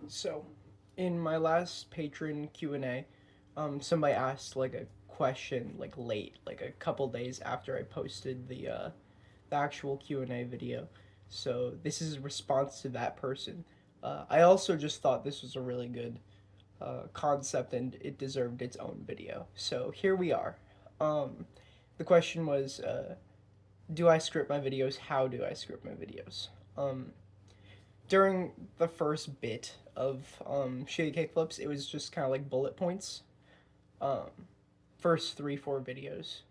So, in my last patron Q&A, somebody asked like a question like late, like a couple days after I posted the actual Q&A video. So this is a response to that person. I also just thought this was a really good concept and it deserved its own video. So here we are. The question was, do I script my videos? How do I script my videos? During the first bit of shitty kickflips, it was just kind of like bullet points. Um, First three, four videos.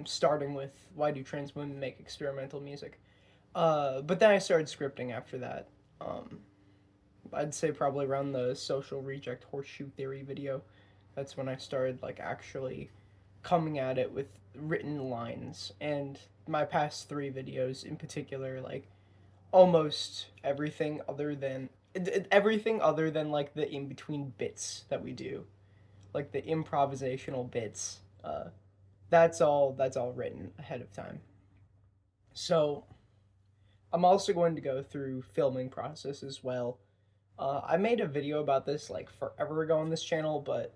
Starting with why do trans women make experimental music? But then I started scripting after that. I'd say probably around the social reject horseshoe theory video. That's when I started like actually coming at it with written lines. And my past three videos in particular, like almost everything other than like the in between bits that we do, like the improvisational bits. That's all written ahead of time. So I'm also going to go through filming process as well. I made a video about this like forever ago on this channel, but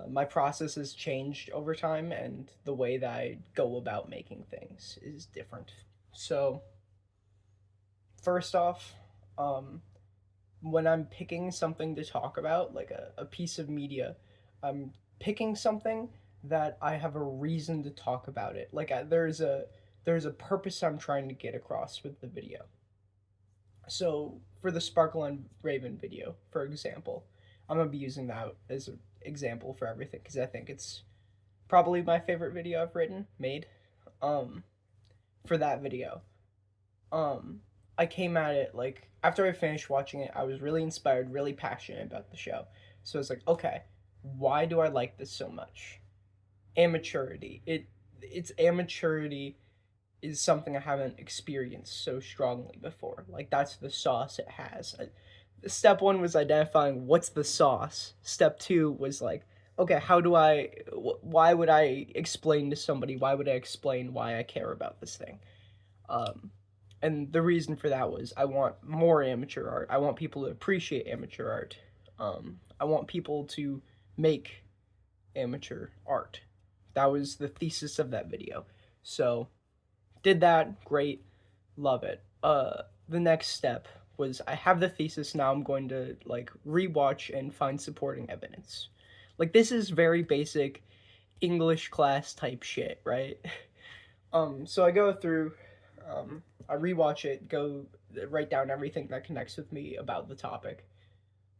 my process has changed over time, and the way that I go about making things is different. So first off, um, when I'm picking something to talk about, like a piece of media, I'm picking something that I have a reason to talk about it. Like there's a purpose I'm trying to get across with the video. So for the Sparkle and Raven video, for example, I'm gonna be using that as an example for everything because I think it's probably my favorite video I've written made. Um, for that video, um, I came at it like after I finished watching it, I was really inspired, really passionate about the show. So I was like, okay, why do I like this so much? Amateurity. It's amateurity is something I haven't experienced so strongly before. Like that's the sauce it has. Step one was identifying what's the sauce. Step two was like, okay, how do I? Why would I explain to somebody? Why would I explain why I care about this thing? Um, and the reason for that was I want more amateur art. I want people to appreciate amateur art. I want people to make amateur art. That was the thesis of that video. So did that, great, love it. The next step was I have the thesis. Now I'm going to like rewatch and find supporting evidence. Like this is very basic English class type shit, right? So I go through, I rewatch it, go write down everything that connects with me about the topic,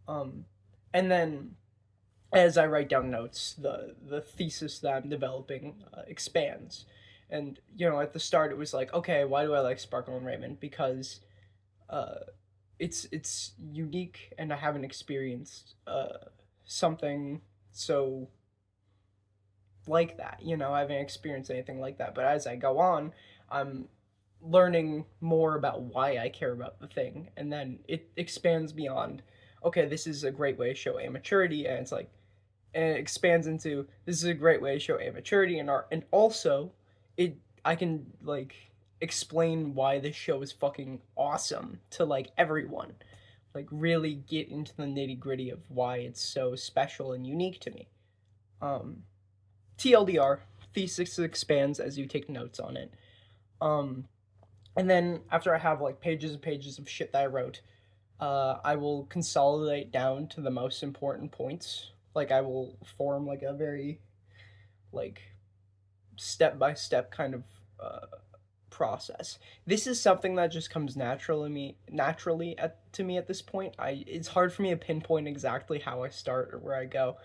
um, and then as I write down notes, the thesis that I'm developing expands. And at the start it was like, okay, why do I like Sparkle and Raymond? Because uh, it's unique, and I haven't experienced something so like that. I haven't experienced anything like that. But as I go on, I'm learning more about why I care about the thing, and then it expands beyond. Okay, this is a great way to show amaturity, and it's like, and it expands into this is a great way to show amaturity in art, and also, it I can like explain why this show is fucking awesome to like everyone, like really get into the nitty gritty of why it's so special and unique to me. Um, TLDR, thesis expands as you take notes on it. Um, and then after I have like pages and pages of shit that I wrote, I will consolidate down to the most important points. Like I will form like a very like step by step kind of process. This is something that just comes naturally to me at this point. It's hard for me to pinpoint exactly how I start or where I go,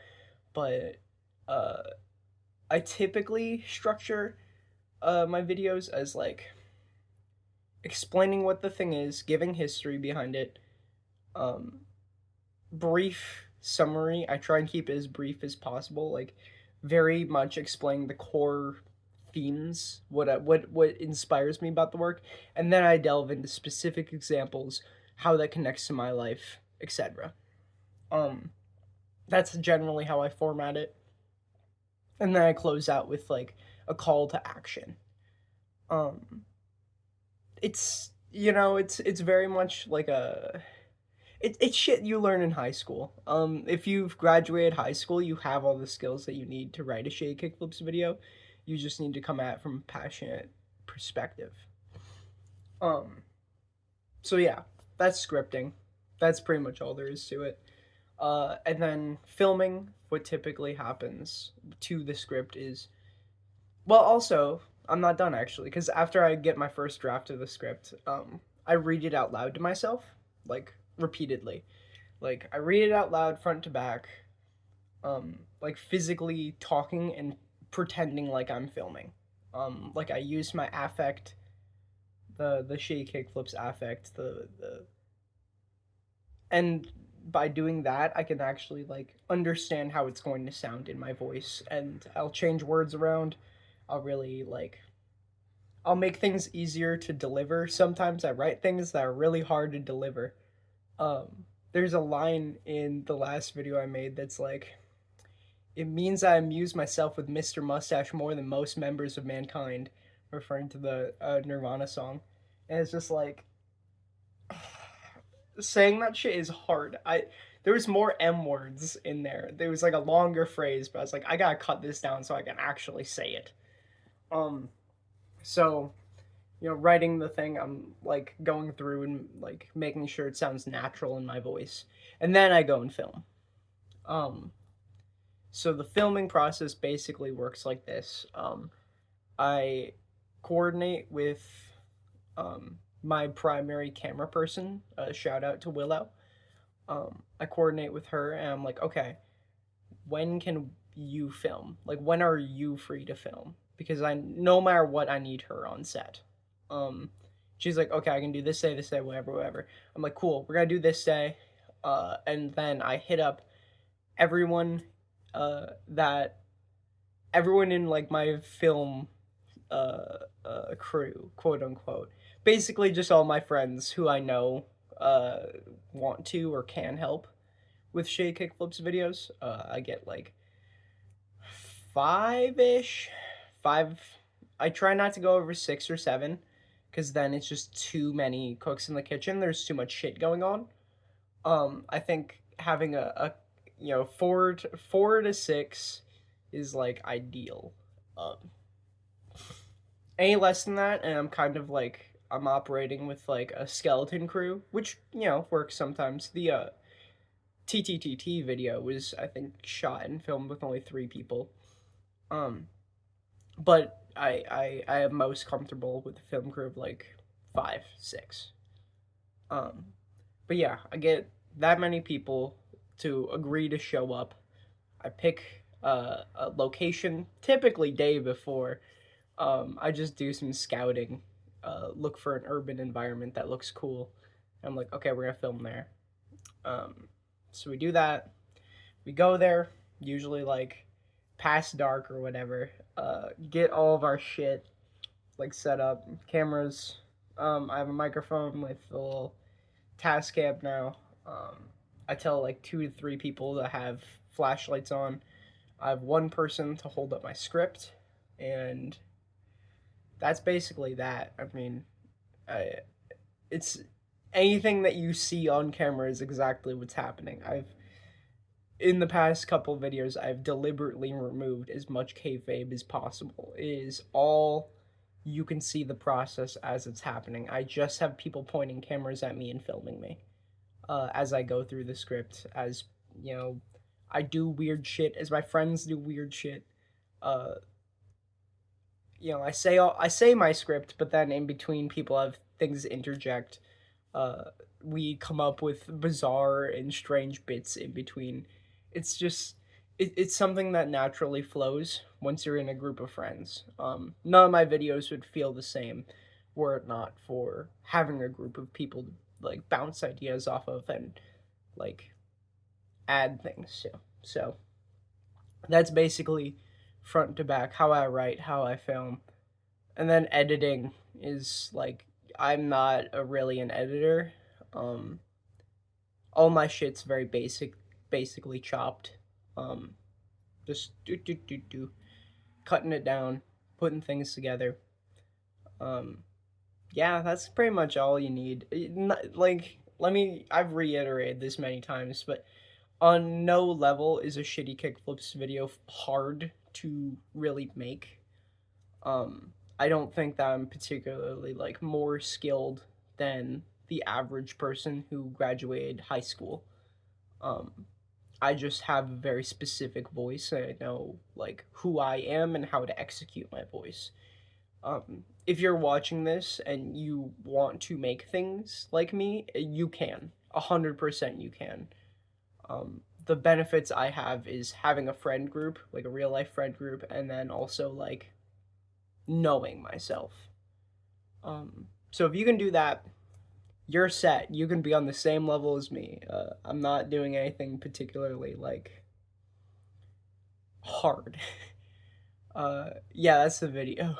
but uh, I typically structure my videos as like explaining what the thing is, giving history behind it, um, brief summary. I try and keep it as brief as possible, like very much explaining the core themes, what inspires me about the work, and then I delve into specific examples, how that connects to my life, etc. Um, that's generally how I format it, and then I close out with like a call to action. Um, it's very much like it's shit you learn in high school. If you've graduated high school, you have all the skills that you need to write a shade kickflips video. You just need to come at it from a passionate perspective. Um, so yeah, that's scripting. That's pretty much all there is to it. And then filming, what typically happens to the script is, well, also, I'm not done actually, because after I get my first draft of the script, I read it out loud to myself, like repeatedly. Like I read it out loud front to back, like physically talking and pretending like I'm filming. Like I use my affect, the shitty kickflips affect, the and by doing that, I can actually like understand how it's going to sound in my voice, and I'll change words around. I'll really like I'll make things easier to deliver. Sometimes I write things that are really hard to deliver. There's a line in the last video I made that's like, "It means I amuse myself with Mr. Mustache more than most members of mankind," referring to the Nirvana song. And it's just like, saying that shit is hard. There was more M words in there. There was like a longer phrase, but I was like, I gotta cut this down so I can actually say it. Um, so writing the thing, I'm like going through and like making sure it sounds natural in my voice, and then I go and film. Um, so the filming process basically works like this. I coordinate with my primary camera person. Shout out to Willow. I coordinate with her, and I'm like, okay, when can you film? Like, when are you free to film? Because I, no matter what, I need her on set. Um, she's like, okay, I can do this day, whatever, whatever. I'm like, cool, we're gonna do this day. And then I hit up everyone, that everyone in like my film crew, quote unquote. Basically, just all my friends who I know want to or can help with Shay Kickflips videos. I get like five ish. Five. I try not to go over 6 or 7, because then it's just too many cooks in the kitchen. There's too much shit going on. I think having a 4 to 6 is like ideal. Um, any less than that, and I'm kind of like I'm operating with like a skeleton crew, which works sometimes. The TTTT video was, I think, shot and filmed with only 3 people. But I am most comfortable with a film crew of like 5, 6. But yeah, I get that many people to agree to show up. I pick a location, typically day before. I just do some scouting, look for an urban environment that looks cool. I'm like, okay, we're gonna film there. So we do that. We go there, usually like past dark or whatever. Get all of our shit like set up, cameras. I have a microphone with a little task cam now. I tell like 2 to 3 people to have flashlights on. I have one person to hold up my script, and that's basically that. I mean, it's anything that you see on camera is exactly what's happening. In the past couple videos, I've deliberately removed as much kayfabe as possible. It is all you can see the process as it's happening. I just have people pointing cameras at me and filming me as I go through the script. As I do weird shit. As my friends do weird shit. Uh, I say my script, but then in between, people have things interject. Uh, we come up with bizarre and strange bits in between. It's just it's something that naturally flows once you're in a group of friends. None of my videos would feel the same were it not for having a group of people to like bounce ideas off of and like add things to. So that's basically front to back how I write, how I film. And then editing is like, I'm not really an editor. Um all my shit's very basically chopped. Just do cutting it down, putting things together. Um yeah, that's pretty much all you need. Like I've reiterated this many times, but on no level is a shitty kickflips video hard to really make. I don't think that I'm particularly like more skilled than the average person who graduated high school. Um, I just have a very specific voice, and I know like who I am and how to execute my voice. If you're watching this and you want to make things like me, you can. 100% you can. The benefits I have is having a friend group, like a real life friend group, and then also like knowing myself. So if you can do that, you're set. You can be on the same level as me. I'm not doing anything particularly like hard. Yeah, that's the video.